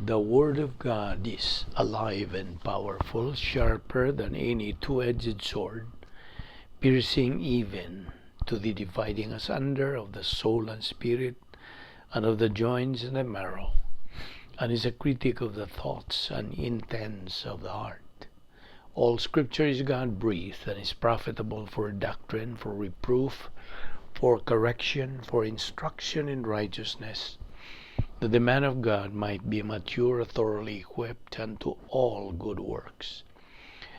The Word of God is alive and powerful, sharper than any two-edged sword, piercing even to the dividing asunder of the soul and spirit, and of the joints and the marrow, and is a critic of the thoughts and intents of the heart. All Scripture is God-breathed and is profitable for doctrine, for reproof, for correction, for instruction in righteousness, that the man of God might be mature, thoroughly equipped unto all good works.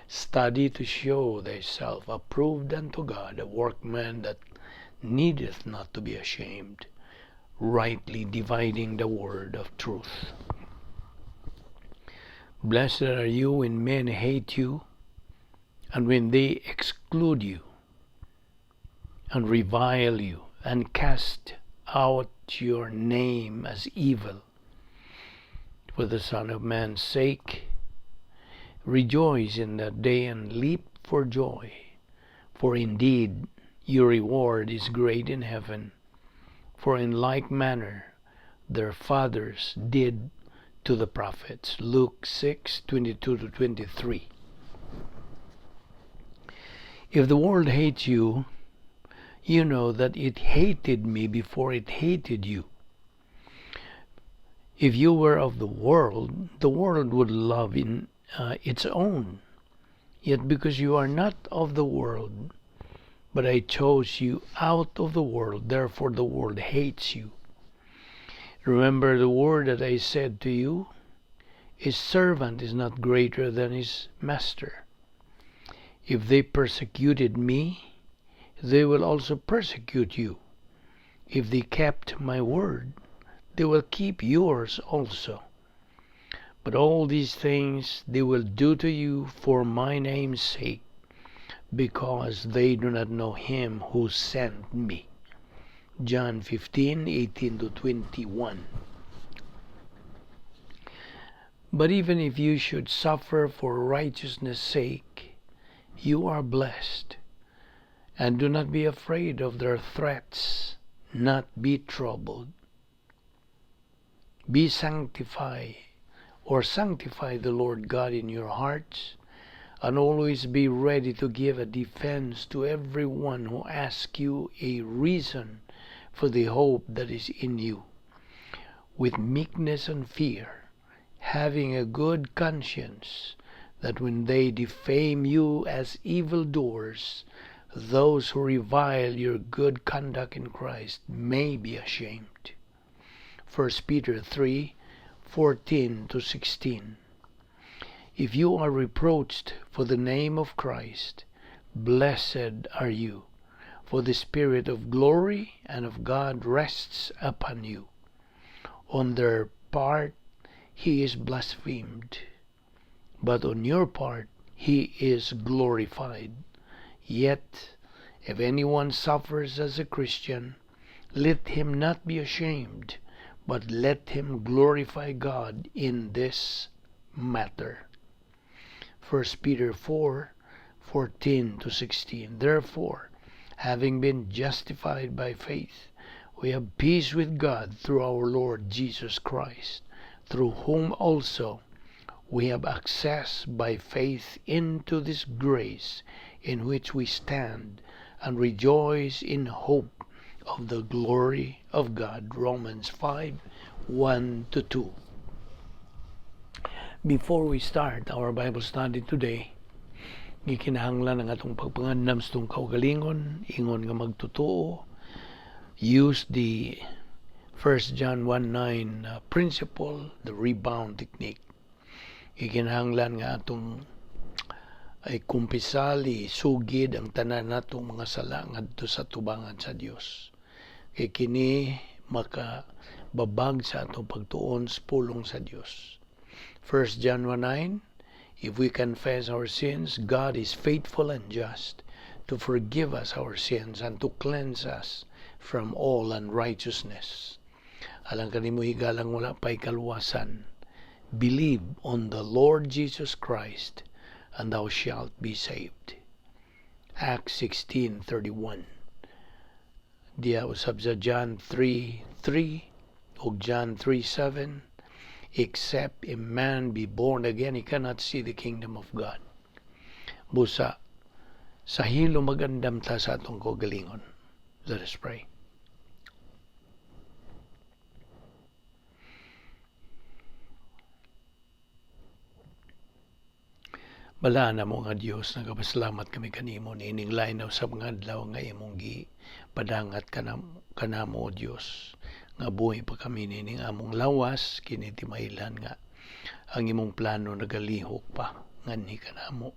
Study to show thyself approved unto God, a workman that needeth not to be ashamed, rightly dividing the word of truth. Blessed are you when men hate you, and when they exclude you, and revile you, and cast out your name as evil. For the Son of Man's sake, rejoice in that day and leap for joy, for indeed your reward is great in heaven. For in like manner their fathers did to the prophets. Luke 6:22-23. If the world hates you, you know that it hated me before it hated you. If you were of the world would love its own. Yet because you are not of the world, but I chose you out of the world, therefore the world hates you. Remember the word that I said to you, a servant is not greater than his master. If they persecuted me, they will also persecute you. If they kept my word, they will keep yours also. But all these things they will do to you for my name's sake, because they do not know him who sent me. John 15:18-21. But even if you should suffer for righteousness' sake, you are blessed. And do not be afraid of their threats, not be troubled. Sanctify the Lord God in your hearts, and always be ready to give a defense to every one who asks you a reason for the hope that is in you, with meekness and fear, having a good conscience, that when they defame you as evildoers, those who revile your good conduct in Christ may be ashamed. 1 Peter 3:14-16. If you are reproached for the name of Christ, blessed are you, for the Spirit of glory and of God rests upon you. On their part he is blasphemed, but on your part he is glorified. Yet, if anyone suffers as a Christian, let him not be ashamed, but let him glorify God in this matter. 1 Peter 4:14-16. Therefore, having been justified by faith, we have peace with God through our Lord Jesus Christ, through whom also we have access by faith into this grace in which we stand, and rejoice in hope of the glory of God. Romans 5:1-2. Before we start our Bible study today, gikinahanglan ang atong pagpangandam sa itong kaugalingon, ingon nga magtotoo. Use the 1 John 1:9 principle, the rebound technique. Gikinahanglan nga atong ay kumpisali, sugid ang tanan natong mga sala ngadto sa tubangan sa Dios. Kay kini makababag sa atong pagtuon sa pulong sa Dios. 1 John 1:9, if we confess our sins, God is faithful and just to forgive us our sins and to cleanse us from all unrighteousness. Alang kanimo higalang wala pay kaluwasan, believe on the Lord Jesus Christ, and thou shalt be saved. Acts 16:31. Diya usab sa John 3:3 o John 3:7. except a man be born again, he cannot see the kingdom of God. Busa, sa hilo magandam ta sa atong kaugalingon. Let us pray. Bala na mo nga Dios, nagapasalamat kami kanimo nining linaw sa mga adlaw nga imong padangat kanamo Dios. Nga buhi pa kami nining among lawas kini timaylan nga ang imong plano nagalihok pa nganhi kanamo.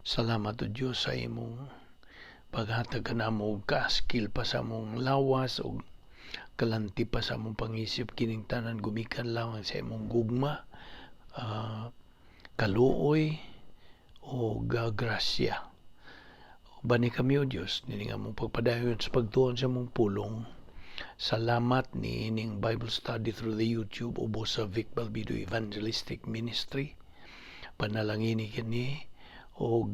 Salamat o Dios sa imong paghatag kanamo og ka-skill pa sa among lawas og kalanti pa sa among pangisip kining tanan gumikan lamang sa imong gugma, kaluoy o grasya. Bani kami o Diyos, nining among pagpadayon sa pagtuon sa among pulong. Salamat ni ining Bible study through the YouTube ubo sa Vic Balbido Evangelistic Ministry. Panalangini kini o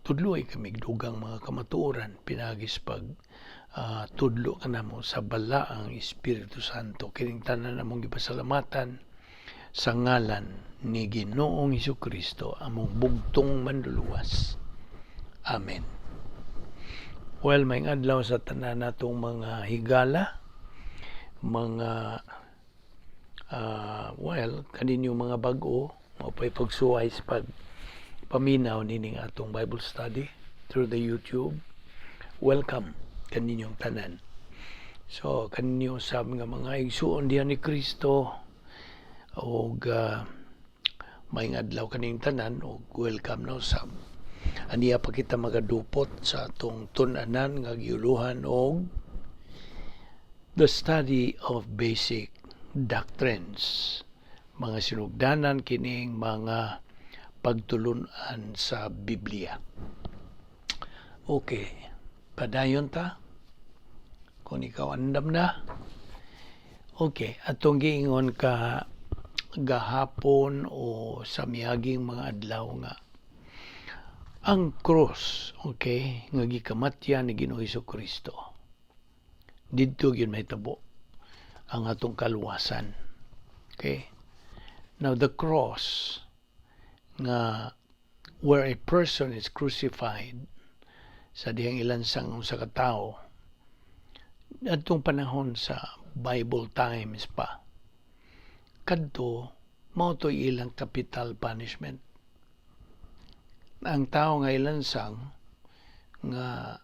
tudloy kami dugang mga kamatuoran pinagis pag tudlo ka namo sa balaang Espiritu Santo. Kining tanan among gipasalamatan sa ngalan ni Ginoong Hesukristo, among bugtong manluluwas. Amen. Well, may adlaw sa tanan natong mga higala, mga kaninyo mga bag-o, mapay pagsuway sa paminaw nining atong Bible study through the YouTube. Welcome kaninyong tanan. So, kaninyo sa mga igsuon diyan ni Kristo, og may adlaw kaning tanan og welcome na usab. Aniya pa kita magadupot sa atong tun-anan nga giuluhan og the study of basic doctrines. Mga sinugdanan kining mga pagtulunan sa Biblia. Okay, padayon ta. Kung ikaw andam na. Okay, atong giingon ka gahapon o sa miaging mga adlaw nga ang cross, okay, nga gikamatyan ni Ginoong Hesukristo. Didto gyud mahitabo ang atong kaluwasan. Okay? Now the cross nga where a person is crucified sa dihang ilansang sa katao atong panahon sa Bible times pa kadto mao toy ilang capital punishment. Ang tao nga ilansang nga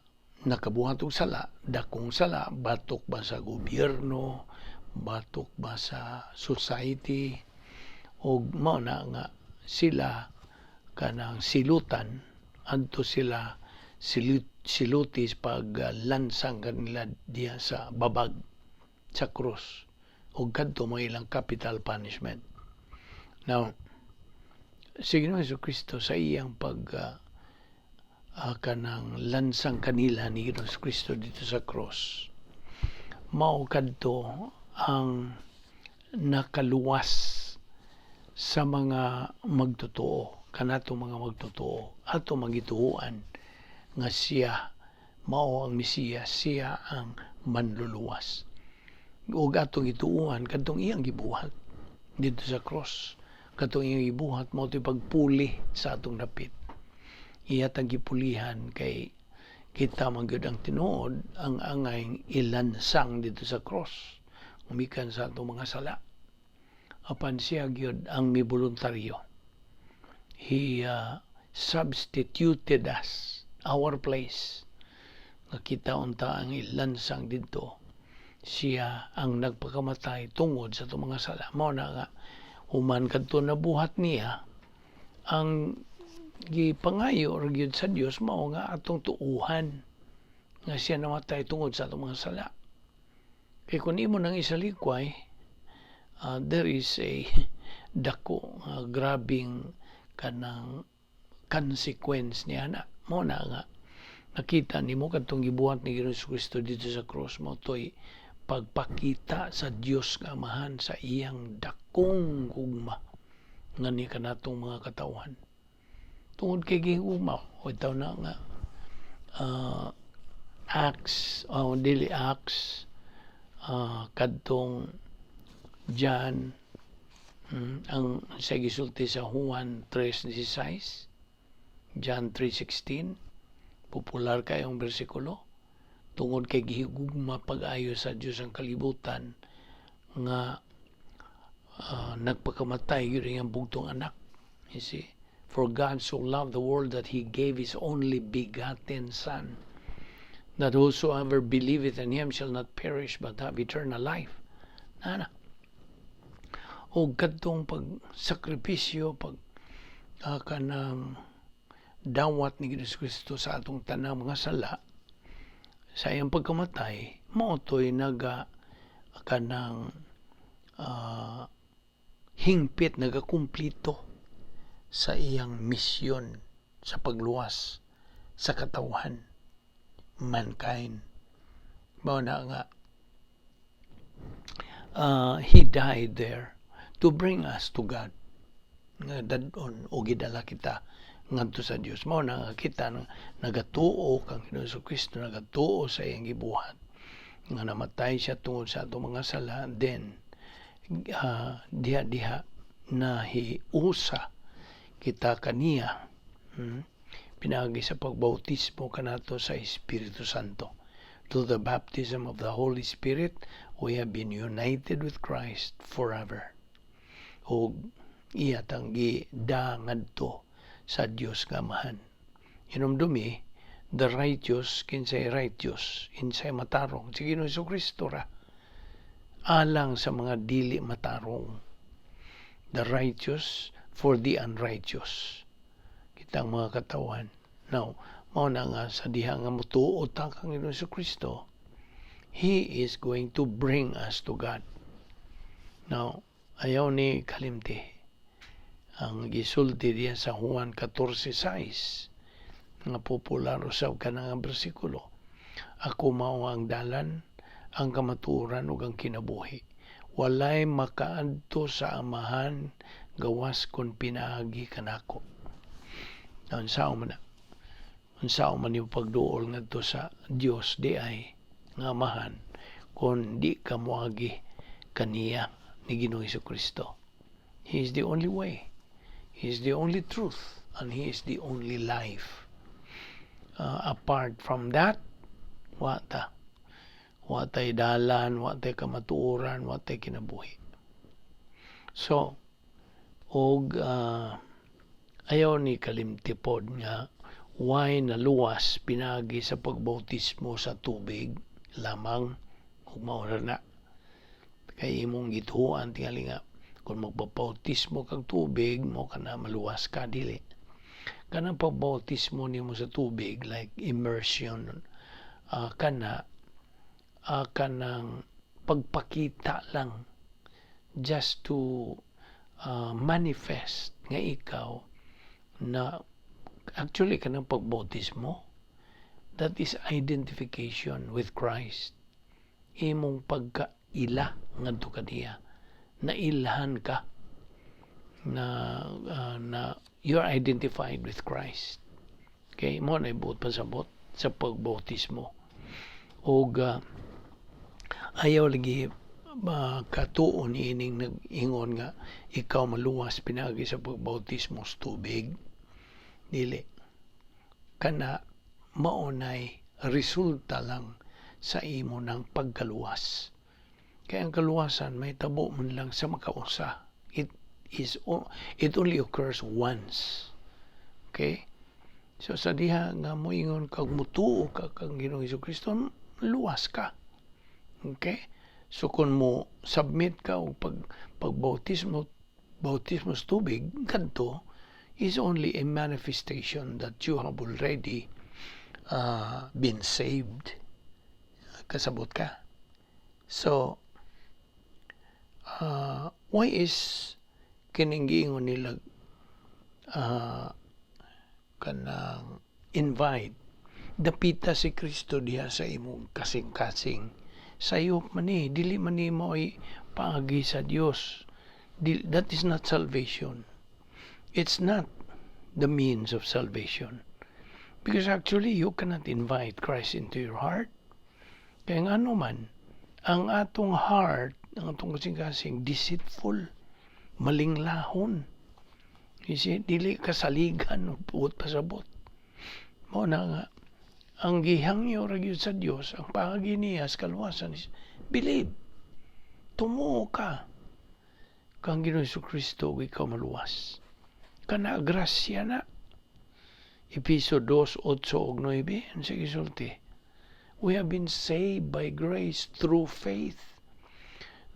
nakabuhat og sala, dakong sala, batok ba sa gobyerno, batok ba sa society, og mao na nga sila kanang silutan adto sila silutis pag lansang kanila diya sa babag sa krus. O kadto mo ilang capital punishment. Now, si Ginoong Hesukristo sa iyang kanang lansang kanila ni Ginoong Hesukristo dito sa cross, mao kadto ang nakaluwas sa mga magtotoo, kanato mga magtotoo, ato magituuan nga siya mao ang Mesiyas, siya ang manluluwas. O atong ituuhan kadtong iyang gibuhat dito sa cross, kadtong iyang gibuhat mao toy pagpuli sa atong dapit. Iya tang gipulihan kay kita man gyud ang tinuod ang angay ilansang dito sa cross umikan sa atong mga sala. Apan siya gyud ang miboluntaryo. He substituted us, our place. Nga kita unta ang ilansang dito. Siya ang nagpakamatay tungod sa itong mga sala. Mao na nga, human kadto na buhat niya, ang gipangayo or gyud sa Dios mao nga atong tuuhan nga siya namatay tungod sa itong mga sala. Kay kung imo nang isalikway, there is a dako grabing kanang consequence niya na. Mao na nga, nakita nimo kadtong gibuhat ni Ginoong Kristo dito sa cross mo toy pagpakita sa Dios nga Amahan sa iyang dakong gugma nga ni kanatong mga katawhan. Tungod kay gihuma o itaw na nga Acts kadtong John Ang sa gisulti sa Juan 3:16, John 3:16, popular kayong bersikulo, tungod kay gihigugma pag-ayo sa Dios ang kalibutan nga nagpakamatay yun ang bugtong anak. You see, for God so loved the world that He gave His only begotten Son, that whosoever believeth in Him shall not perish but have eternal life. Nana, o kadtong pagsakripisyo, kanang dawat ni Jesus Kristo sa atong tanang mga sala, sa iyang pagkamatay, maotoy kanang hingpit, nagakumplito sa iyang misyon sa pagluwas sa katawhan, mankind. Mao na nga, He died there to bring us to God. Nga dadon o gidala kita ngadto sa Dios. Mao na nga kita nagatuo kang Hesus Kristo, nagatuo sa iyang gibuhat nga namatay siya tungod sa atong mga sala, then diha na hiusa kita kaniya, pinagi sa pagbautismo kanato sa Espiritu Santo. Through the baptism of the Holy Spirit, we have been united with Christ forever. O iya tanggi ngadto sa Dios nga Amahan. Hinumdumi, the righteous kinsay righteous, insay matarong si Ginoong Jesucristo ra, alang sa mga dili matarong. The righteous for the unrighteous. Kitang mga katawan. Now, mao na nga sa diha nga mutuo ta kang Ginoong Jesucristo, He is going to bring us to God. Now, ayaw ni kalimti ang gisulti diya sa Juan 14:6, nga popular usab ka nga bersikulo. Ako mao ang dalan, ang kamatuoran ug ang kinabuhi. Walay makaadto sa Amahan gawas kon pinaagi kanako. Unsaon man yung pagduol ngadto sa Dios di ay nga Amahan kon di ka moagi kaniya ni Ginoong Jesucristo. He is the only way. He is the only truth, and He is the only life. Apart from that, watay dalan, watay kamatuoran, watay kinabuhi. So, ayaw ni kalimtipod nga why naluwas pinagi sa pagbautismo sa tubig lamang ug maura na kay imong gituan tingali nga kung magbabautismo kag tubig mo kana maluwas ka, dili. Kanang pagbautismo nimo sa tubig like immersion, kanang pagpakita lang just to manifest nga ikaw na actually kanang pagbautismo, that is identification with Christ. Imong pagkaila ngadto kaniya, nailhan ka na you're identified with Christ. Okay, mo na ibuot pasabot sa pagbautismo. Og ayaw lagi katuon ining nag-ingon nga ikaw maluwas pinagi sa pagbautismo sa tubig, dili. Kana maunay resulta lang sa imo ng pagkaluwas. Kaya ang kaluwasan may tabo man lang sa makausa. It only occurs once. Okay? So sa diha nga mo ingon kag mutuo ka kang Ginoong Jesucristo, luwas ka. Okay? So kung mo submit ka og pagbautismo sa tubig, kadto is only a manifestation that you have already been saved. Kasabot ka. So, why is kining giingon nila kanang invite dapita si Kristo diha sa imong kasing-kasing sayop man dili man mo ay paagi sa Dios. That is not salvation. It's not the means of salvation, because actually you cannot invite Christ into your heart. Kaya ano man ang atong heart, ang atong kasing-kasing deceitful, malinglahon. Kasi dili kasaligan ng puot pasabot. Mao na nga ang gihangyo ra gyud sa Dios, ang paagi niya sa kaluwasan is believe. Tumo ka kang Ginoong Kristo ikaw maluwas. Kana grasya na. Episo 2:8-9 ang sige sulti. We have been saved by grace through faith,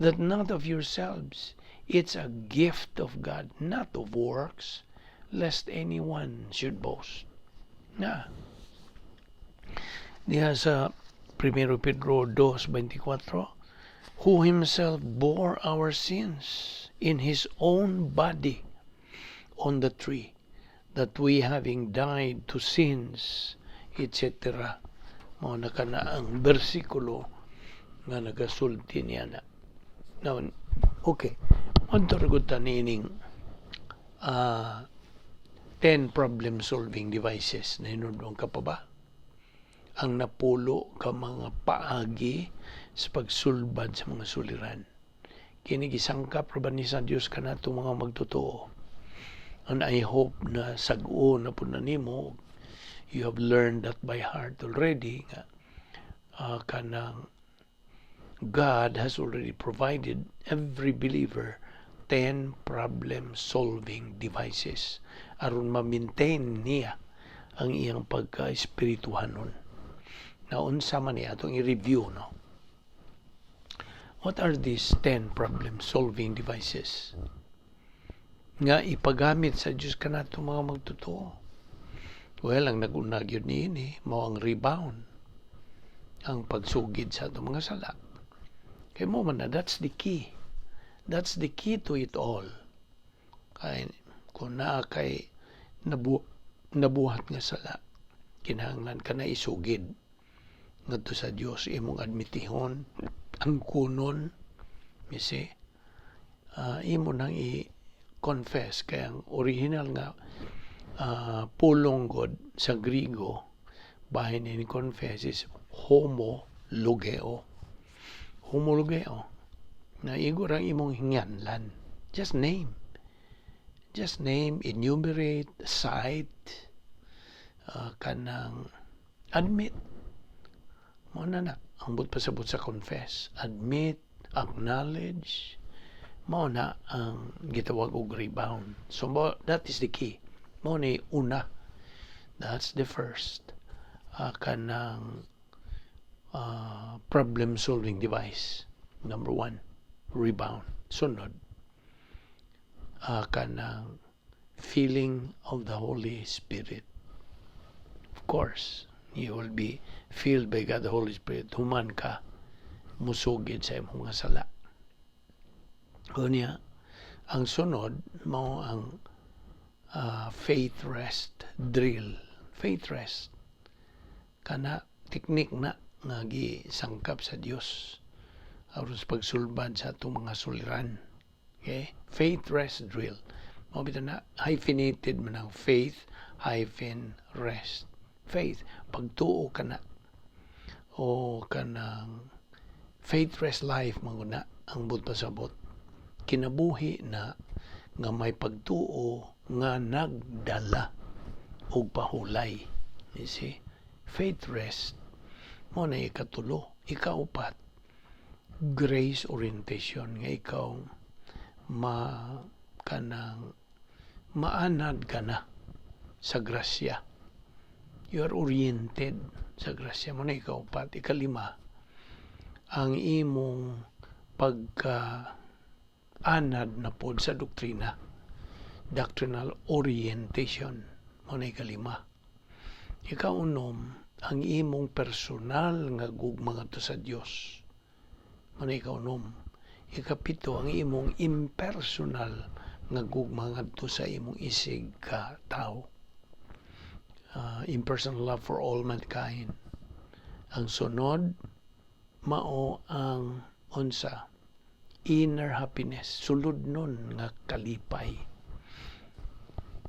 that not of yourselves. It's a gift of God, not of works, lest anyone should boast. Na. Diha sa 1 Pedro 2:24, who himself bore our sins in his own body on the tree, that we having died to sins, etc. Mao na kana ang bersikulo nga nagasulti niya na. Now, okay. Antaragot nining 10 problem-solving devices na hinudong ka pa ba? Ang napulo ka mga paagi sa pagsulbad sa mga suliran. Kini gisangkap ra ba ni sa Dios kanato mga magtotoo. And I hope na sag-o na po na nimo, you have learned that by heart already nga kanang God has already provided every believer 10 problem-solving devices aron ma-maintain niya ang iyang pagka-espirituhanon. Na unsa man niya atong i-review, no? What are these 10 problem-solving devices nga ipagamit sa Diyos kanato mga magtotoo? Well, ang nag-unag yun ni mao ang rebound, ang pagsugid sa atong mga sala. Kaya mo man na, that's the key. That's the key to it all. Kaya kung kay nabuhat nga sala, kinahanglan ka na isugid ngadto sa Dios, imong admitihon ang kunon, you see, imo nang i-confess. Kaya ang original nga pulong God sa Griego, bahin ni confess is homologeo. Homologeo. Na igor ang imong hinganlan. Just name, enumerate, cite, kanang admit. Mo na ang pasabot sa confess, admit, acknowledge. Mo na ang gitawag og rebound. So that is the key. Mo ni una. That's the first kanang problem-solving device. Number 1, rebound. Sunod, kanang feeling of the Holy Spirit. Of course, you will be filled by God the Holy Spirit. Human ka, musugid sa imong mga sala. Kunya, ang sunod, mo ang faith rest drill. Faith rest. Kana, teknik na nga gisangkap sa Dios aron sa pagsulbad sa atong mga suliran. Okay? Faith rest drill. Mao bitaw na hyphenated man ang faith hyphen rest. Faith, pagtuo ka na. O kanang faith rest life manguna ang but pasabot. Kinabuhi na nga may pagtuo nga nagdala og pahulay. You see? Faith rest mo na ikatulo, ikaupat, grace orientation, nga ikaw maanad ka na sa grasya. You are oriented sa grasya mo na ikaupat. Ikalima, ang imong pagka-anad na pod sa doktrina, doctrinal orientation mo na ikalima. Ikaunom, ang imong personal nga gugma ngadto sa Dios. Mano ikaw nom. Ikapito, ang imong impersonal nga gugma ngadto sa imong isig ka tao. Impersonal love for all mankind. Ang sunod, mao ang unsa, inner happiness. Sulod nun nga kalipay.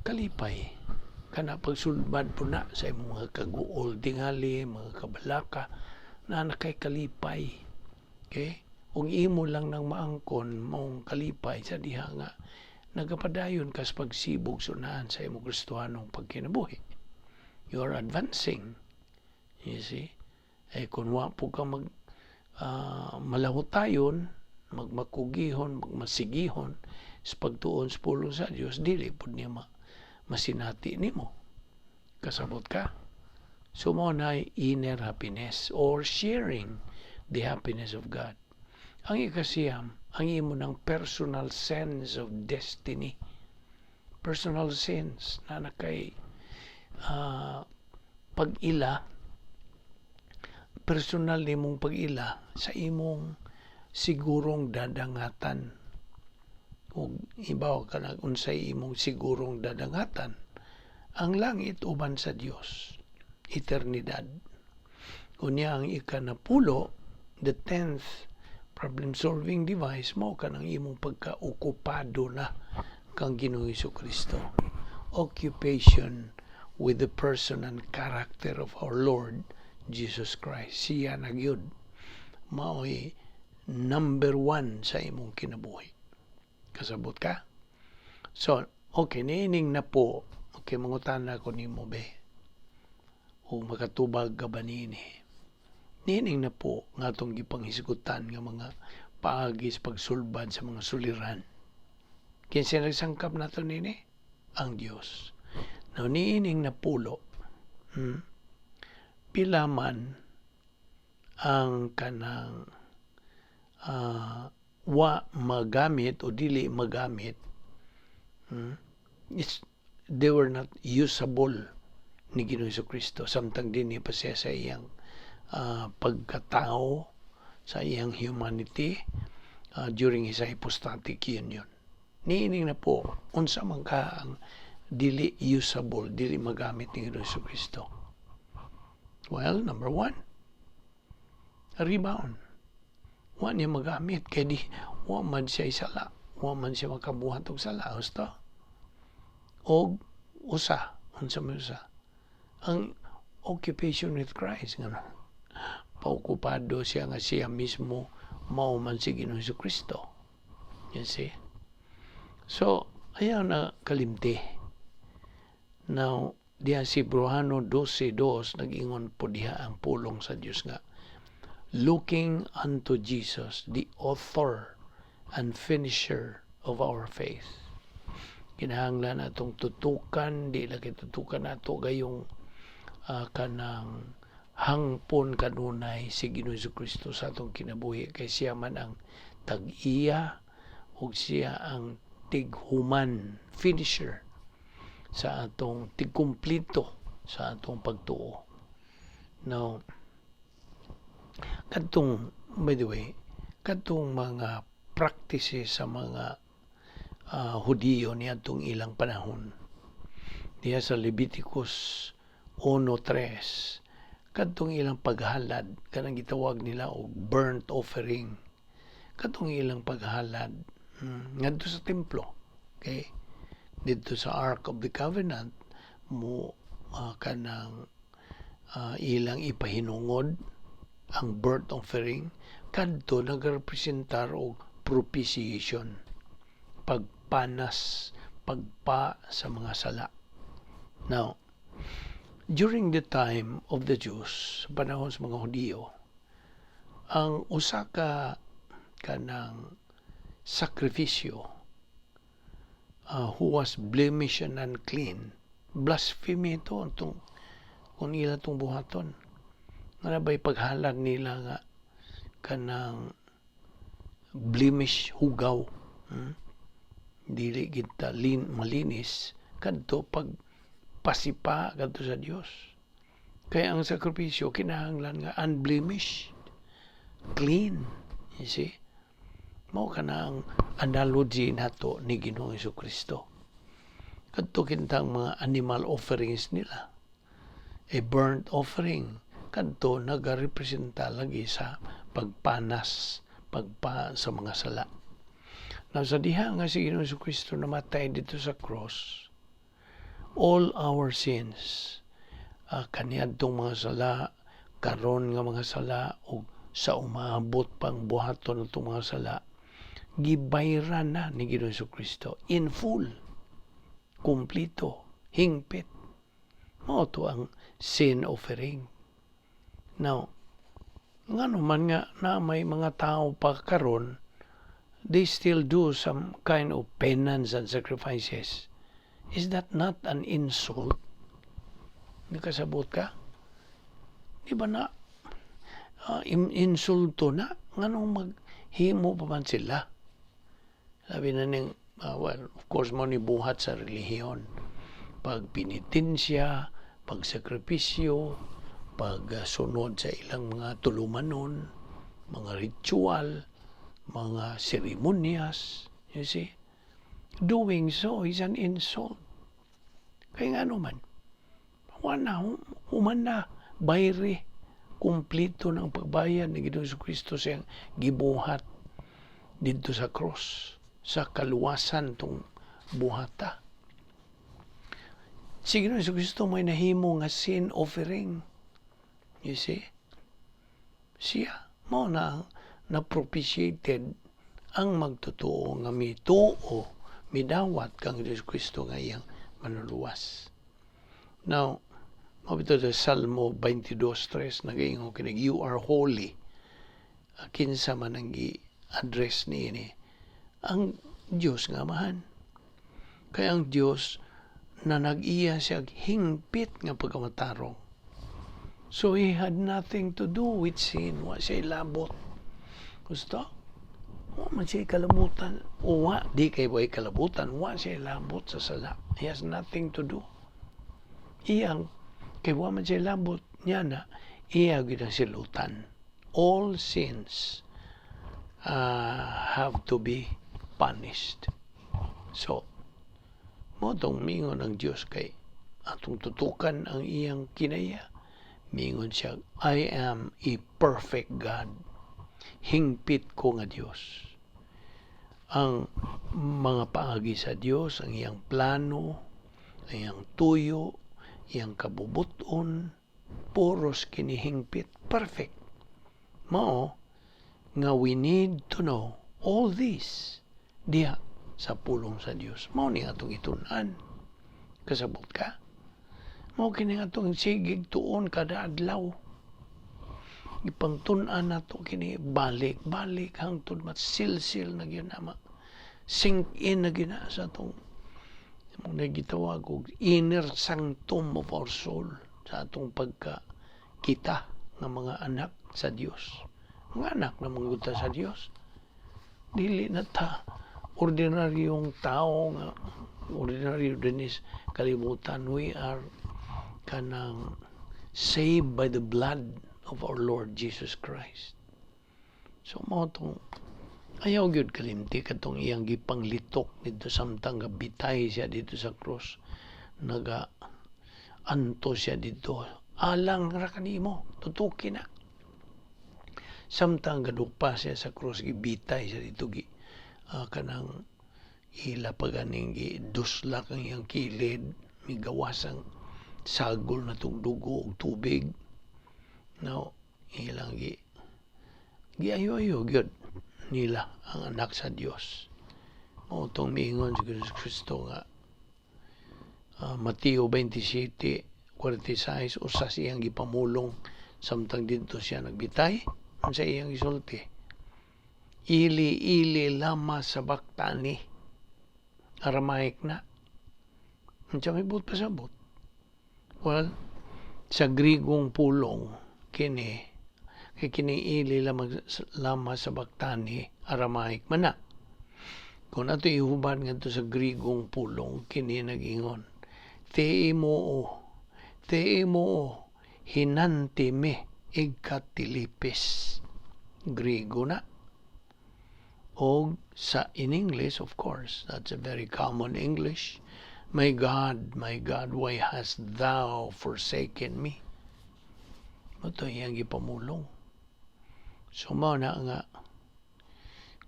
Kalipay. Kana pagsulbad po na sa mga kaguol tingali, mga kabalaka na nakay kalipay. Okay? Kung imo lang nang maangkon mong kalipay sa diha nga nagapadayon kas pagsibog sunahan sa imong Kristohanong pagkinabuhi. You are advancing. You see? Kung wa po ka malahutayon, magmakugihon, magmasigihon sa pagtuon sa pulong sa Dios, dili pud niya masinati nimo. Kasabot ka. So mo na inner happiness or sharing the happiness of God. Ang ikasiyam, ang imo ng personal sense of destiny. Personal sense na nakay pag-ila, personal nimong pag-ila sa imong sigurong dadangatan. Kung ibaw ka na unsay imong sigurong dadangatan, ang langit uban sa Dios, eternidad. Kunya ang ikanapulo, the 10th problem-solving device mo kanang imong pagka-okupado na kang Ginoong Kristo. Occupation with the person and character of our Lord Jesus Christ. Siya na gyud mao'y number 1 sa imong kinabuhi. Kasabot ka? So, okay, niining na po. Okay, mangutana ko nimo be. O makatubag ka ba niini? Niining na po nga itong gipanghisgutan nga mga paagis pagsulbad sa mga suliran. Kinsa nagsangkap na ito nini? Ang Diyos. Now, niining na pulo, pila man ang kanang wa magamit o dili magamit, they were not usable ni Ginoong Kristo. Samtang din pa siya sa iyang pagkatao, sa iyang humanity during his hypostatic union. Niining na po, unsa man ka ang dili usable, dili magamit ni Ginoong Kristo. Well, number 1, rebound. Wa niya magamit, kaya di, wa man siya isala. Wa man siya makabuhat og sala. Gusto? O usa, unsa man usa. Ang occupation with Christ, nga paokupado siya nga siya mismo mao man si Ginoong Kristo. You see? So, ayaw na kalimti. Now, diha si Hebreano 12:2 nag-ingon po diha ang pulong sa Dios nga, looking unto Jesus, the author and finisher of our faith. Kinahanglan atong tutukan, di lagi tutukan nato gayong kanang hangpon kanunay si Ginoong Kristo sa atong kinabuhi, kay siya man ang tag-iya ug siya ang tighuman, finisher sa atong tigkumplito sa atong pagtuo. Now, by the way, kadtong mga practices sa mga Hudiyo ni atong ilang panahon, diya sa Leviticus 1:3, kadtong ilang paghalad, kanang gitawag nila og burnt offering, kadtong ilang paghalad ngadto sa templo, okay, dito sa Ark of the Covenant mo kanang ilang ipahinungod ang burnt offering, kadto nagarepresentar og propitiation, pagpanas, pagpa sa mga sala. Now, during the time of the Jews, panahon sa mga Hudiyo, ang usa ka kanang sakripisyo who was blemished and unclean, blasphemy ito kung ila itong buhaton. Nabay paghalad nila nga kanang blemish, hugaw, dili kita malinis kadto pag pasipa kadto sa Dios. Kaya ang sakripisyo kinahanglan nga unblemished, clean. You see? Mao kana ang analogy nato ni Ginoong Kristo. Kadto kintang mga animal offerings nila, a burnt offering, kadto nagarepresenta lagi sa pagpanas, pagpa sa mga sala. Now, sa diha nga si Ginoong Kristo namatay dito sa cross, all our sins, kaniadtong mga sala, karon nga mga sala, o sa umabot pang buhaton itong mga sala, gibayran na ni Ginoong Jesucristo in full, kumplito, hingpit. Mao to ang sin offering. Now, ngano man nga na may mga tao pa karon, they still do some kind of penance and sacrifices. Is that not an insult? Nakasabot ka? Di ba na insulto na? Nganong maghimo pa man sila? Sabi na ning, well, of course, mo ni buhat sa relihiyon. Pag pinitensya, pag sakripisyo, pag sunod sa ilang mga tulumanon, mga ritual, mga seremonyas, you see? Doing so is an insult. Kaya nga naman, human na, bayre, kumplito ng pagbayad ni Ginoong Jesucristo siyang gibuhat dito sa cross, sa kaluwasan tong buhata. Si Ginoong Jesucristo may nahimo nga sin offering. You see? Siya mo na propitiated ang magtotoo nga mituo, midawat kang Jesucristo nga iyang manuluwas. Now, mabito sa Salmo 22:3 nagaingon kinig, you are holy. Kinsa man ang i-address ni ang Diyos nga mahan. Kaya ang Diyos na nag-iya siya hingpit nga pagkamatarong. So he had nothing to do with sin. Wa siya labot. Gusto? Wa man siya kalabutan. O wa, di kay buhay kalabutan. Wa siya labot sa sala. He has nothing to do. Iyang kay wa man siya labot niya na iya gid ang silutan. All sins have to be punished. So, mo tong mingon ang Diyos kay atong tutukan ang iyang kinaya. Mingon siya, I am a perfect God. Hingpit ko nga Diyos. Ang mga paagi sa Diyos, ang iyang plano, ang iyang tuyo, iyang kabubuton, puros kinihingpit. Perfect. Mao, nga we need to know all this diha sa pulong sa Diyos. Mao ni atong itun-an. Kasabot ka? Mao kini atong sigig tuon kada adlaw. Ipangtun-an nato kini balik hangtod matsilsil na gyud na sink in na gyud sa atong mong nagitawag og inner sanctum of our soul, sa atong pagkakita ng mga anak sa Dios. Mga anak na mga sa Dios. Dili na ta ordinaryong tao nga ordinaryo din is kalimutan. We are kanang saved by the blood of our Lord Jesus Christ. So mo tong ayaw gyud kalimti katong iyang gipanglitok dito samtang gabitay siya dito sa cross. Naga anto siya dito. Alang ra kanimo, tutuki na. Samtang gadukpa siya sa cross, gibitay siya dito kanang ila paganing giduslak ang iyang kilid, migawasang sagol na tong dugo og tubig. Now, ilang giayo-ayo gyud nila ang anak sa Dios. Mao tong miingon si Kristo nga Mateo 27:46 usa siyang gipamulong samtang didto siya nagbitay sa iyang isulti. Ili lama sabaktani. Aramaic na. Unsa may but pasabot? Well, sa Grigong pulong kini ili lama sabaktani Aramaic man na. Kung ato ihubad ngadto sa Grigong pulong kini nagingon, Teemo hinantime igkatilipis. Grigo na. O sa in English, of course, that's a very common English. My God, why hast thou forsaken me? Ito iyang gipamulong. So mao na nga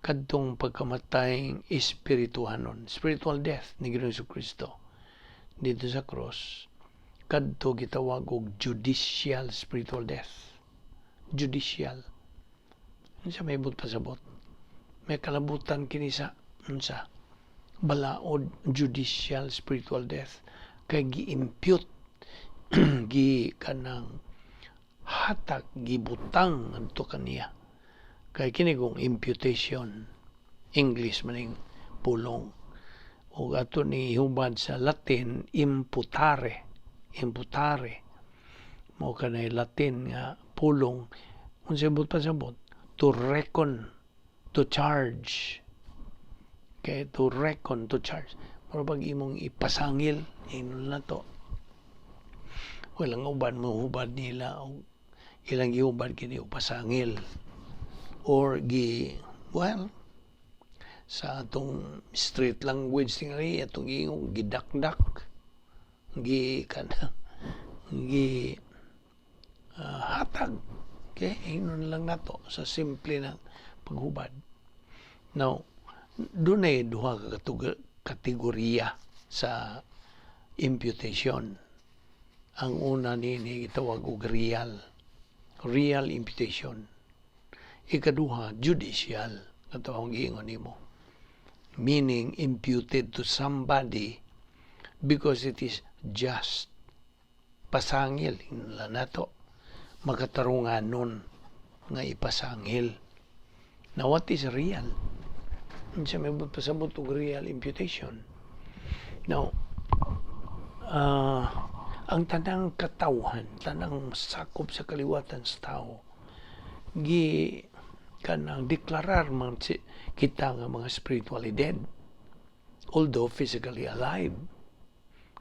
kadtong pagkamatay espirituhanon, spiritual death ni Ginoong Jesucristo dito sa cross, kadto gitawag og judicial spiritual death. Judicial. Ano siya may pasabot? may kalabutan kini sa unsa balaod judicial spiritual death kay gi-impute gi kanang hatag gibutang adto kaniya kay kini kung imputation English maning pulong o ato ni hubad sa Latin imputare mo kanay Latin nga pulong unsa but pasabot to reckon to charge kay to reckon to charge pero pag imong ipasangil inon na to walang uban mo hubad nila o ilang gihubad kini pasangil or sa atong street language tingali atong ingong gidakdak hatag okay inon lang nato sa simple na paghubad. Now dunay duha ka kategorya sa imputation. Ang una nini gitawag og real imputation. Ikaduha judicial katong giingon nimo, meaning imputed to somebody because it is just. Pasangil nila nato makatarunganon nga ipasangil. Now what is real? Unsa may pasabot og real imputation? Now ang tanang katawhan, tanang sakop sa kaliwatan sa tao kanang deklarar man kita nga mga spiritually dead although physically alive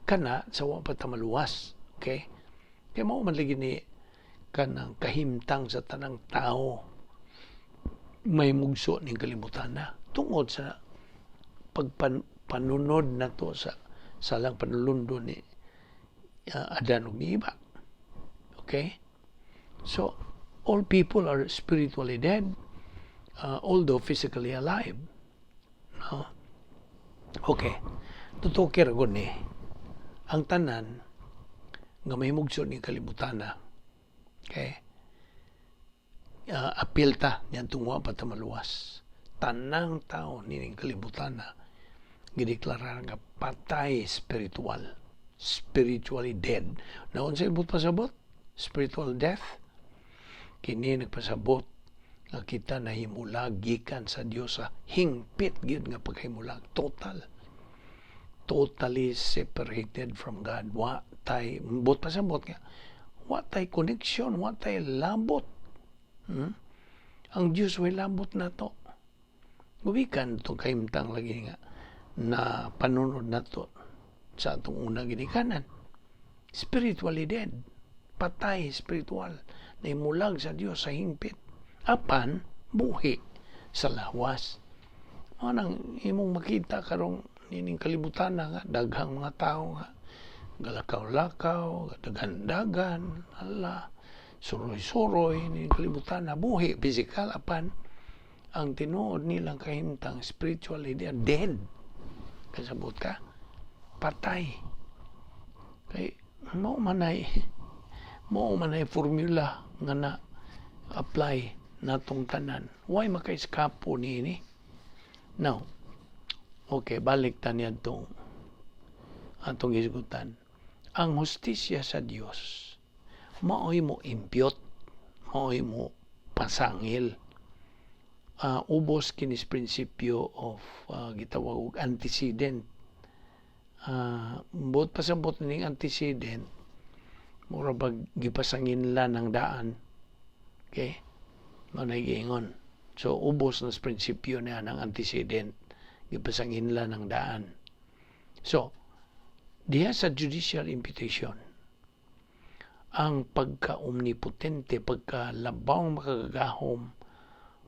kana sa wa pa ta maluwas. Okay? Kaya mao man lagi ni kanang kahimtang sa tanang tao may mugso ning kalibutan na tungod sa pagpanunod nato sa salang panulundo ni Adan ug ni Eva. Okay? So all people are spiritually dead although physically alive. No? Okay. Tutukir gud ni ang tanan nga mahimugso ni kalibutan na. Okay? Apil ta niyan tungwa pa ta maluwas. Tanang tao nining kalibutan na gideklarar nga patay spiritual. Spiritually dead. Na unsay ibot pasabot? Spiritual death. Kini nagpasabot nga kita nahimulag gikan sa Dios sa hingpit gyud nga paghimulag totally separated from God. Wa tay bot pasabot nga wa tay connection, wa tay labot. Ang Dios way labot nato. Gubikan to kahimtang lagi nga na panunod nato sa atong una ginikanan. Spiritually dead. Patay spiritual. Naimulag sa Dios sa hingpit. Apan buhi sa lawas. Anang imong makita karong nining kalibutan na nga daghang mga tao nga galakaw-lakaw, dagan-dagan, suroy-suroy nining kalibutan na buhi physical apan ang tinuod nilang kahimtang spiritually they are dead. Kasabot ka? Patay. Kay mao manay formula nga na apply natong tanan. Why makaiskapo niini? Now, okay, balik ta niya atong isgutan. Ang hustisya sa Dios maoy mo impute, maoy mo pasangil. Ubos kinis prinsipyo of gitawag og antecedent. Bot pasabot ning antecedent mura bag gipasangin la ng daan. Okay? Manay giingon. So ubos na prinsipyo na ng antecedent gipasangin la ng daan. So diha sa judicial imputation ang pagka-omnipotente, pagka-labaw makagagahom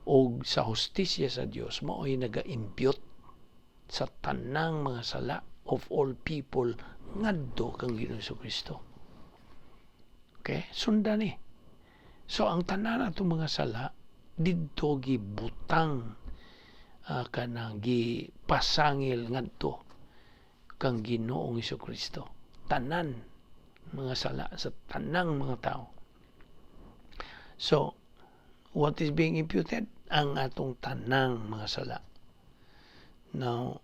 o sa hustisya sa Dios mao'y naga-impute sa tanang mga sala of all people ngadto kang Ginoong Kristo. Okay? Sundan ni. So ang tanan atong mga sala didto gibutang kanang gipasangil ngadto kang Ginoong Kristo. Tanan mga sala sa tanang mga tao. So what is being imputed? ang atong tanang mga sala. Now,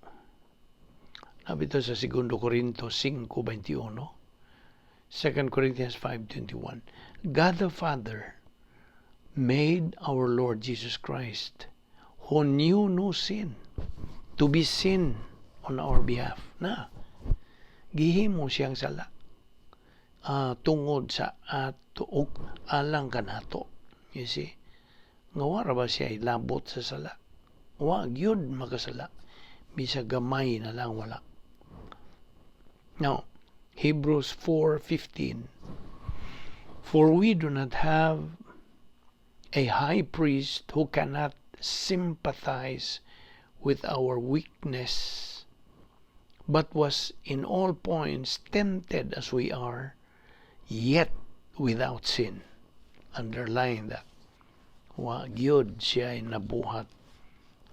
nabito sa 2 Corinto 5:21, 2 Corinthians 5:21, God the Father made our Lord Jesus Christ, who knew no sin, to be sin on our behalf. Na, gihimo siyang sala tungod sa ato ug alang kanato. You see, nga wala ba siya ilabot sa sala? Wa gyud makasala. Bisa gamay na lang wala. Now, Hebrews 4:15, for we do not have a high priest who cannot sympathize with our weakness, but was in all points tempted as we are, yet without sin. Underline that. Wa gyud siya nabuhat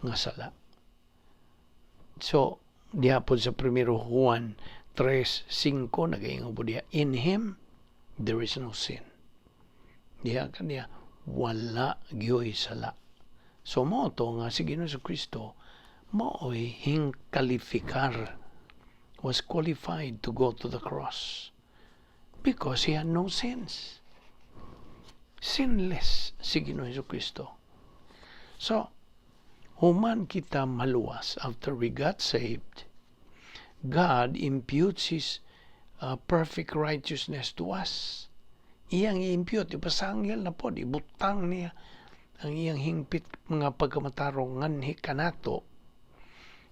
nga sala. So, diha po sa 1 Juan 3:5 nagaingon po diha, in Him there is no sin. Diha kaniya wala gyoy sala. So mo to nga si Ginoong Kristo mao'y hingkalifikar, was qualified to go to the cross because He had no sins. Sinless si Ginoong Kristo. So, human kita maluwas after we got saved, God imputes His perfect righteousness to us. Iyang i-impute, ipasangil na po, ibutang niya ang iyang hingpit mga pagkamatarong nganhi kanato.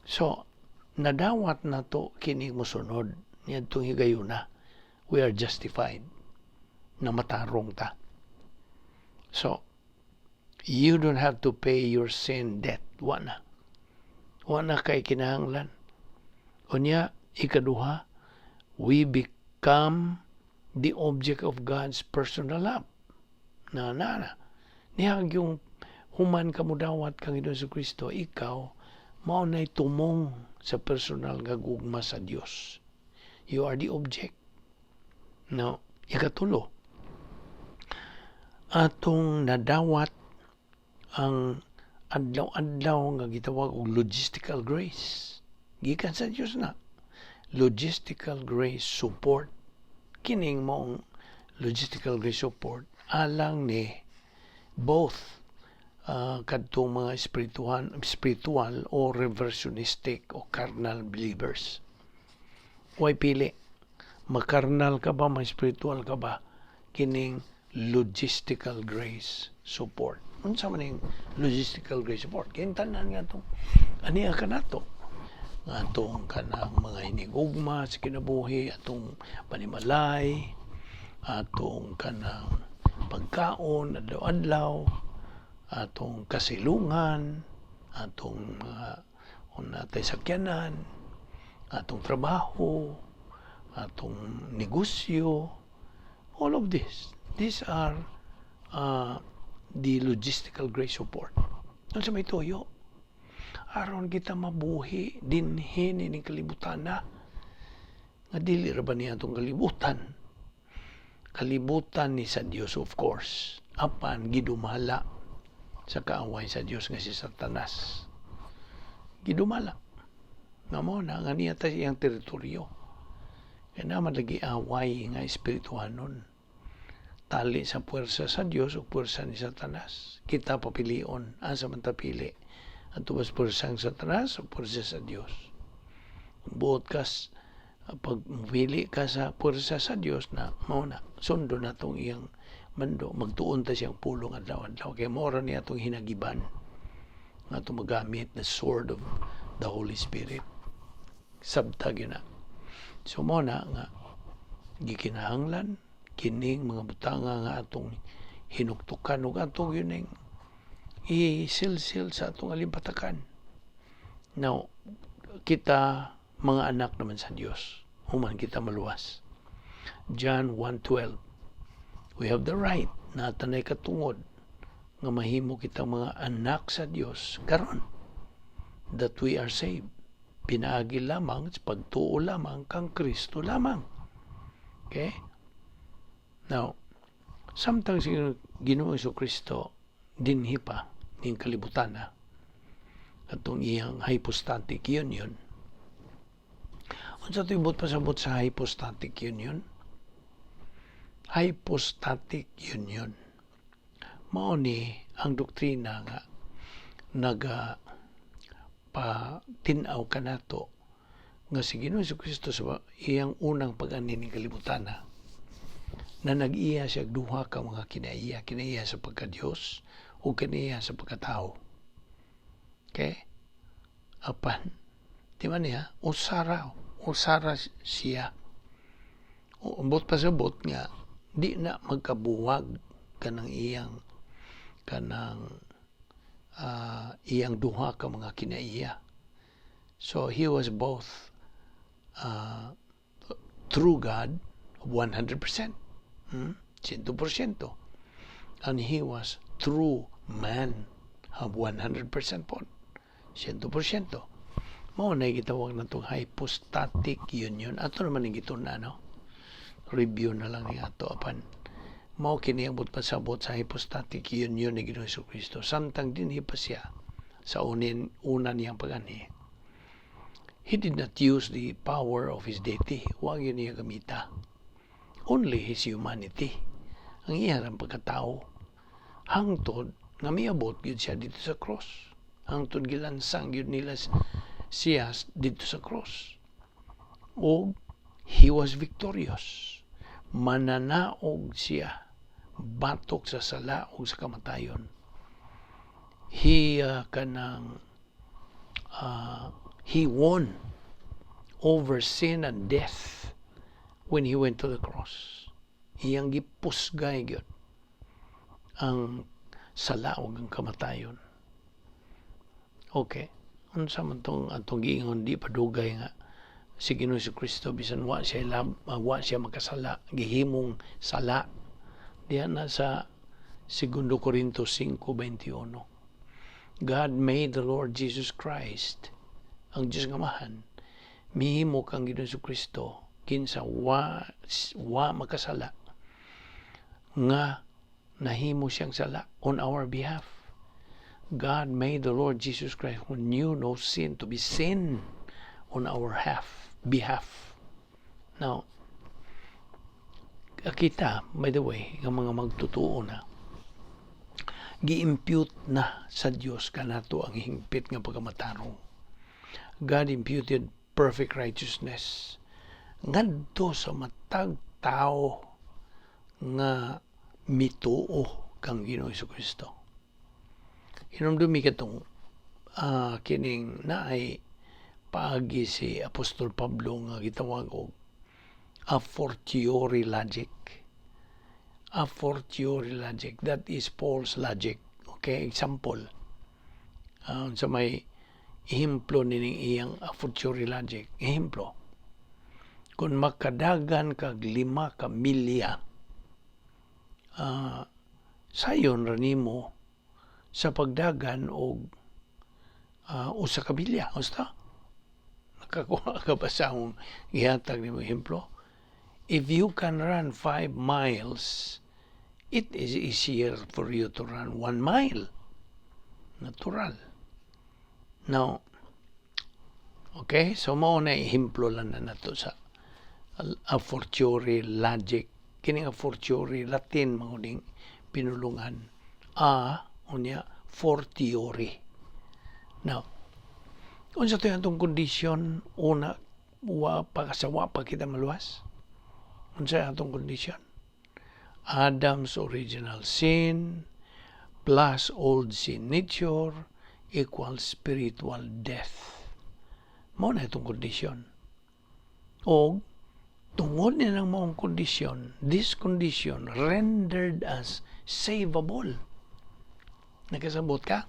So, nadawat na to kini mosunod niya itong higayuna. We are justified na matarong ta. So, you don't have to pay your sin debt. Wala kay kinahanglan. Unya, ikaduha, we become the object of God's personal love. Nihag yung human kamudawat kang Ginoong Kristo, ikaw, mao na'y tumong sa personal nga gugma sa Dios. You are the object. Now, ikatulo, atong nadawat ang adlaw-adlaw nga gitawag og logistical grace. Gikan sa Dios na. Logistical grace support. Kining mong logistical grace support alang ni both kadtong mga spiritual o reversionistic o carnal believers. Way pili, makarnal ka ba, ma-spiritual ka ba, kining logistical grace support. Unsa man ning logistical grace support? Kini tanan nga itong aniya ka nato. Atong kanang mga hinigugma sa kinabuhi, atong panimalay, atong kanang pagkaon, adlaw-adlaw, atong kasilungan, atong natay sakyanan, atong trabaho, atong negosyo, all of these are the logistical grace support. Ano sa may toyo? Aron kita mabuhi dinhi ni kalibutan na. Nga dili ra ba niya itong kalibutan? Kalibutan ni sa Dios, of course. Apan gidumala sa kaaway sa Dios nga si Satanas. Gidumala. Nga mo na, nga niya tayo iyang teritoryo. Kaya naman lagi away nga espirituhanon. Tali sa puwersa sa Dios o puwersa ni Satanas. Kita papilion. Asa man tapili? At tubas puwersang Satanas o puwersa sa Dios. Buot kas, pag mapili ka sa puwersa sa Dios na mauna, sundo na itong iyang mando, magtuon ta siyang pulong adlaw-adlaw. Kaya mora niya itong hinagiban nga itong magamit the sword of the Holy Spirit. Sabtag yun na. So muna nga, gikinahanglan, kining mga butanga nga atong hinuktukan o atong yun ang isilsil sa atong alimpatakan. Now, kita mga anak naman sa Diyos. Human kita maluwas. John 1:12. We have the right na tanay katungod nga mahimo kitang mga anak sa Diyos karon that we are saved. Pinaagi lamang, pagtuo lamang kang Kristo lamang. Okay? Now, sometimes Ginoong Kristo dinhi pa ning kalibutan na atong iyang hypostatic union. Unsa tibot pasabot sa hypostatic union? Hypostatic union mao ni ang doktrina nga patinaw kanato nga si Ginoong Jesucristo sa iyang unang pag-ani ning kalibutan na nag-iya siya duha ka mga kinaiya sa pagka-Dios o kinaiya sa pagkatao. Okay? Apan, di man niya, usara siya. Ambot pasabot nga, di na magkabuwag kanang iyang duha ka mga kinaiya. So, he was both true God, 100%, 100%, and he was true man, 100% po, 100%. Mao na gitawag na itong hypostatic union. Ato naman yung gito na, no? Review na lang ni ato apan. Mao kiniabot pasabot sa hypostatic union ni Ginoong Jesucristo. Samtang dinhi pa siya sa una niyang pag-ani. He did not use the power of his deity. Huwag yun niya gamita. Only his humanity. Ang iyang pagkatao. Hangtod nga miabot yun siya dito sa cross. Hangtod gilansang yun nila siya dito sa cross. O he was victorious. Mananaog siya. Batok sa sala o sa kamatayon. He won over sin and death when he went to the cross. Iyang gipusgay gyud ang sala o ang kamatayon. Okay. Unsa man tong atong giingon di padugay nga si Ginoong Jesucristo bisan wa siya makasala, gihimong sala. Diyan na sa 2 Corintios 5:21. God made the Lord Jesus Christ, ang Diyos nga mahan, mihimo kang Ginoong Jesucristo kinsa wa makasala nga nahimo siyang sala on our behalf. God made the Lord Jesus Christ who knew no sin to be sin on our behalf. Now, kita, by the way, ng mga magtutuo na, gi-impute na sa Diyos kanato ang hingpit nga pagkamatarong. God imputed perfect righteousness ngadto sa matag tao nga mituo kang Ginoong Jesucristo. Hinumdumi katong kining naay paagi si Apostol Pablo nga gitawag og a fortiori logic. A fortiori logic. That is Paul's logic. Okay, example. Sa may ehemplo nining iyang a fortiori logic. Ehemplo. Kung makadagan kag 5 ka milya, sayon ra nimo sa pagdagan og usa ka milya. Usta? Nakakuha ka ba sa akong gihatag nimo ehemplo? If you can run 5 miles, it is easier for you to run 1 mile. Natural. Now, okay, so mao na ehemplo lang na nato sa a fortiori logic. Kining a fortiori Latin manguning pinulungan. Unya fortiori. Now, unsa to atong kondisyon una wa pa kita maluwas? Unsa atong kondisyon? Adam's original sin plus old sin nature equals spiritual death. Mao na itong kondisyon. O tungod niya ng maong kondisyon, this condition rendered us savable. Nakasabot ka?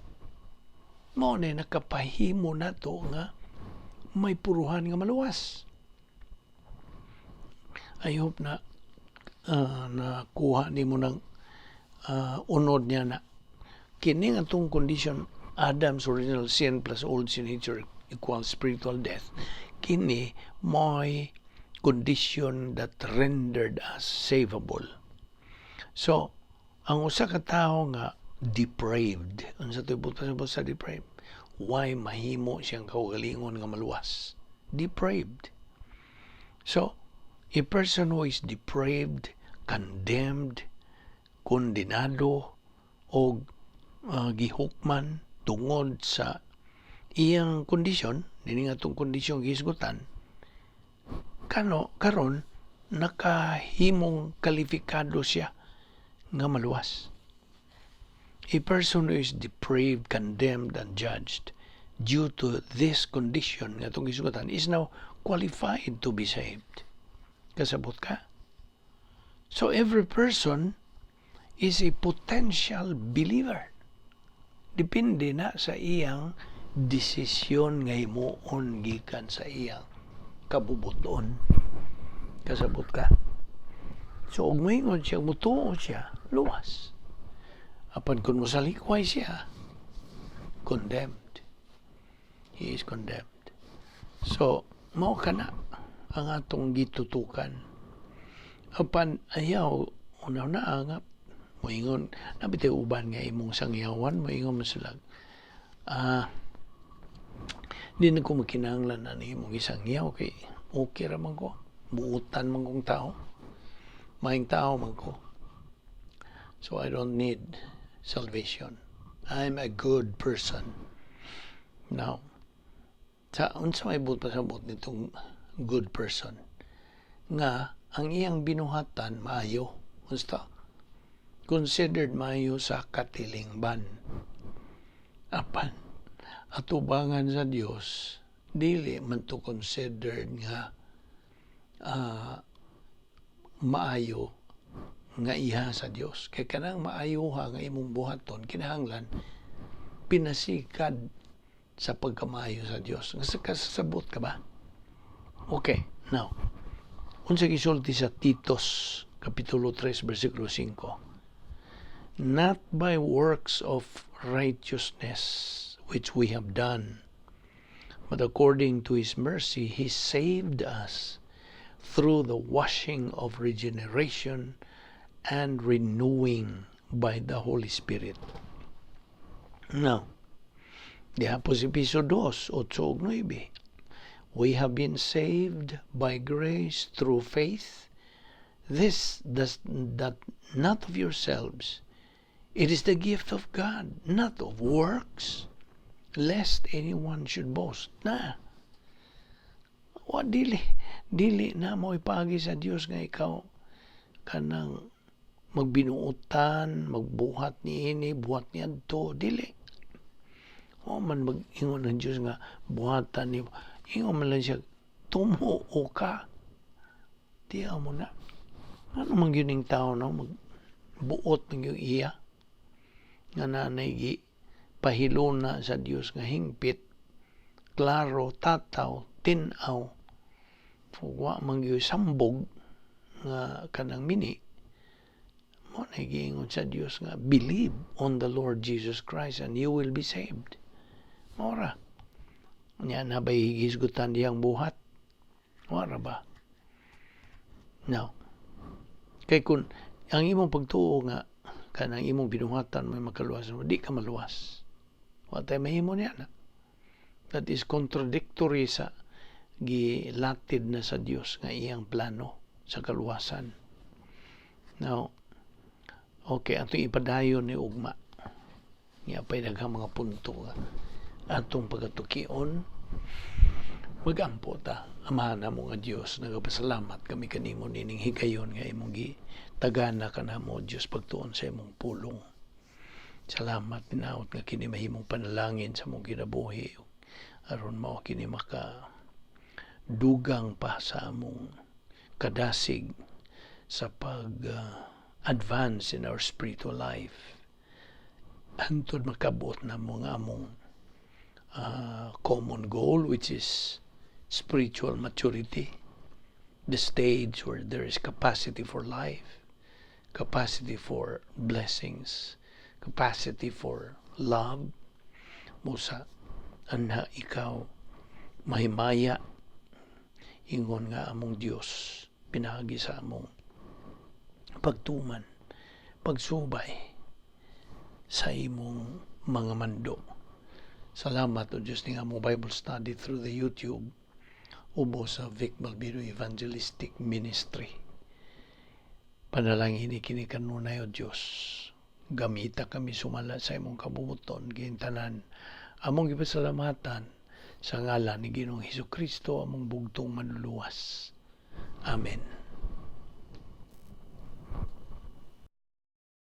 Mao na nakapahimo na to nga may puruhan nga maluwas. I hope na nakuha ni mo ng unod niya na kining atong condition, Adam's original sin plus old sin nature equals spiritual death. Kini may condition that rendered us savable. So, ang usa ka tawo nga depraved. Unsa to butas sa depraved? Why mahimo siyang kaugalingon nga maluwas? Depraved. So, a person who is depraved, condemned, kondenado, o gihukman tungod sa iyang kondisyon, dini nga itong kondisyong gihisgutan, karon nakahimong kalifikado siya nga maluwas. A person who is depraved, condemned, and judged due to this condition nga itong gihisgutan is now qualified to be saved. Kasabot ka? So every person is a potential believer. Depende na sa iyang desisyon nga himuon gikan sa iyang kabubuton. Kasabot ka? So, og moingon siya, mutuo siya, luwas. Apan kung musalikway siya, condemned. He is condemned. So, mao kana ang atong gitutukan. Apan ayaw, unaw na angap, moingon, nabitay uban nga imong sangyawan, moingon mo sila, di na ko makinahanglan na ni imong isangyaw, kay okay raman ko, buutan man kong tao, maing tao man ko. So I don't need salvation. I'm a good person. Now, unsa may buot pasabot nitong good person? Nga, ang iyang binuhatan, maayo. Unsta? Considered maayo sa katilingban. Apan, atubangan sa Dios, dili man to considered nga maayo nga iha sa Dios. Kaya kanang maayuha nga imong buhaton, kinahanglan pinasikad sa pagkamaayo sa Dios. Kasabot ka ba? Okay, now, unsa gisulti sa Titos, Kapitulo 3, versikulo 5. Not by works of righteousness which we have done, but according to His mercy, He saved us through the washing of regeneration and renewing by the Holy Spirit. Now, diha po si Piso 2, 8-9. We have been saved by grace through faith. This does not of yourselves. It is the gift of God, not of works, lest anyone should boast. Na, dili na mo ipagi sa Dios nga ikaw kanang magbinuutan, magbuhat ni ini, buhat ni adto, dili. O man mag-ingon ng Diyos nga buhatan ni, ingon man lang siya, tumuo ka. Diya mo na. Ano man yun yung tao na magbuot ng yung iya? Nga nanay pahilo na sa Dios nga hingpit, klaro, tataw, tinaw, wa man yung sambog nga kanang mini, mo nagiingon sa Dios nga, believe on the Lord Jesus Christ and you will be saved. Mora. Nya na ba higisgutan diyang buhat? Mora ba? Now, kay kun ang imong pagtuo nga kanang imong binuhatan may makaluwas mo, di ka maluwas. Watay mahimo niya na. That is contradictory sa gilatid na sa Dios nga iyang plano sa kaluwasan. Now, okay, atong ipadayon ni ugma. Nga pa'y daghang mga punto nga atong pagatukion. Magampo ta, amahan na mo nga Diyos, nagapasalamat kami kanimo nining higayon nga imong tagana ka na mo Diyos pagtuon sa imong pulong. Salamat pinaot nga kini mahimong panalangin sa mong kinabuhi aron mao kini maka dugang pa sa among kadasig sa pag advance in our spiritual life. Antod makabot na mo nga among common goal, which is spiritual maturity, the stage where there is capacity for life, capacity for blessings, capacity for love. Musa, anha ikaw mahimaya, ingon nga among Dios pinagi sa among pagtuman, pagsubay, sa imong mga mando. Salamat o Diyos ni nga mo Bible study through the YouTube ubo sa Vic Balbido Evangelistic Ministry. Panalangin kini kanunay o Diyos. Gamita kami sumala sa imong kabubuton, gintanan, among ipasalamatan sa ngalan ni Ginoong Hesukristo, among bugtong manluluwas. Amen.